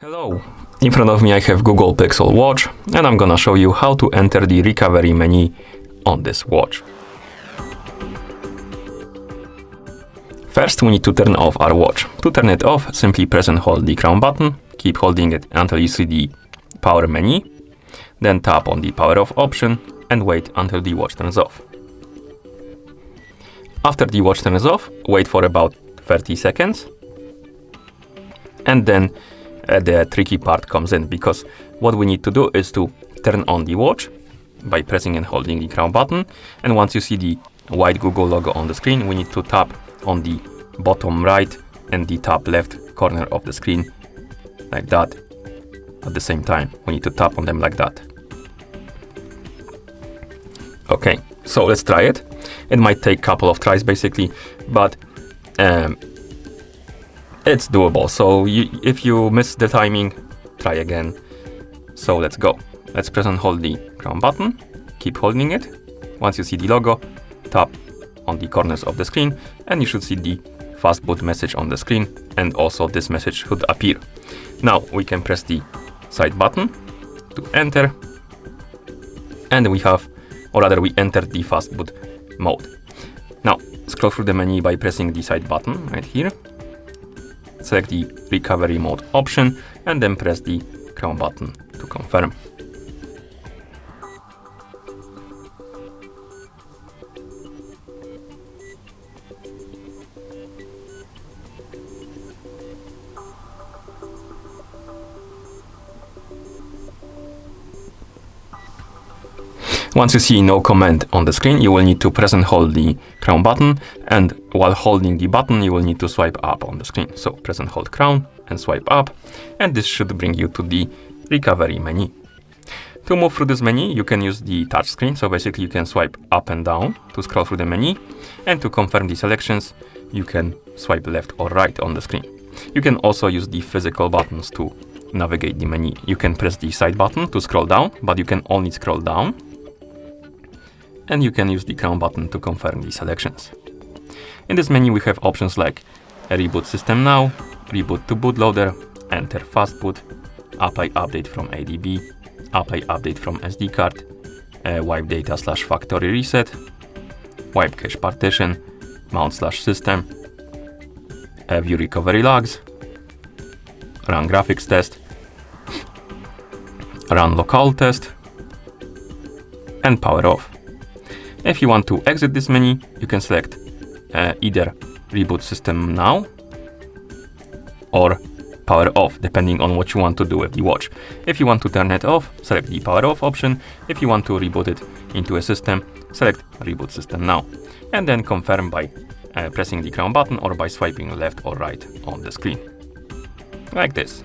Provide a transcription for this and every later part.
Hello, in front of me I have Google Pixel Watch and I'm gonna show you how to enter the recovery menu on this watch. First we need to turn off our watch. To turn it off, simply press and hold the crown button, keep holding it until you see the power menu, then tap on the power off option and wait until the watch turns off. After the watch turns off, wait for about 30 seconds and then the tricky part comes in, because what we need to do is to turn on the watch by pressing and holding the crown button, and once you see the white Google logo on the screen, we need to tap on the bottom right and the top left corner of the screen like that. At the same time, we need to tap on them like that. Okay, so let's try it. It might take a couple of tries basically, but it's doable. So if you miss the timing, try again. So let's go. Let's press and hold the crown button, keep holding it. Once you see the logo, tap on the corners of the screen and you should see the fast boot message on the screen, and also this message should appear. Now we can press the side button to enter, and we entered the fast boot mode. Now scroll through the menu by pressing the side button right here. Select the recovery mode option and then press the crown button to confirm. Once you see no command on the screen, you will need to press and hold the crown button, and while holding the button you will need to swipe up on the screen. So press and hold crown and swipe up, and this should bring you to the recovery menu. To move through this menu you can use the touch screen, so basically you can swipe up and down to scroll through the menu, and to confirm the selections you can swipe left or right on the screen. You can also use the physical buttons to navigate the menu. You can press the side button to scroll down, but you can only scroll down. And you can use the crown button to confirm the selections. In this menu we have options like reboot system now, reboot to bootloader, enter fast boot, apply update from ADB, apply update from SD card, wipe data / factory reset, wipe cache partition, mount / system, view recovery logs, run graphics test, run local test, and power off. If you want to exit this menu, you can select either reboot system now or power off, depending on what you want to do with the watch. If you want to turn it off, select the power off option. If you want to reboot it into a system, select reboot system now, and then confirm by pressing the crown button or by swiping left or right on the screen, like this.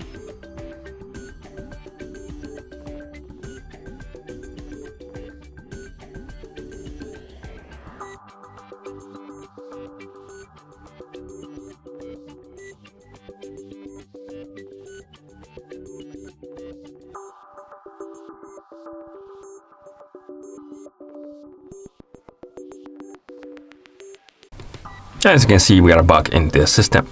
As you can see, we are back in the system.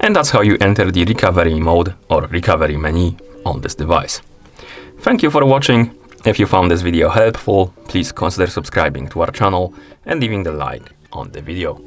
And that's how you enter the recovery mode or recovery menu on this device. Thank you for watching. If you found this video helpful, please consider subscribing to our channel and leaving the like on the video.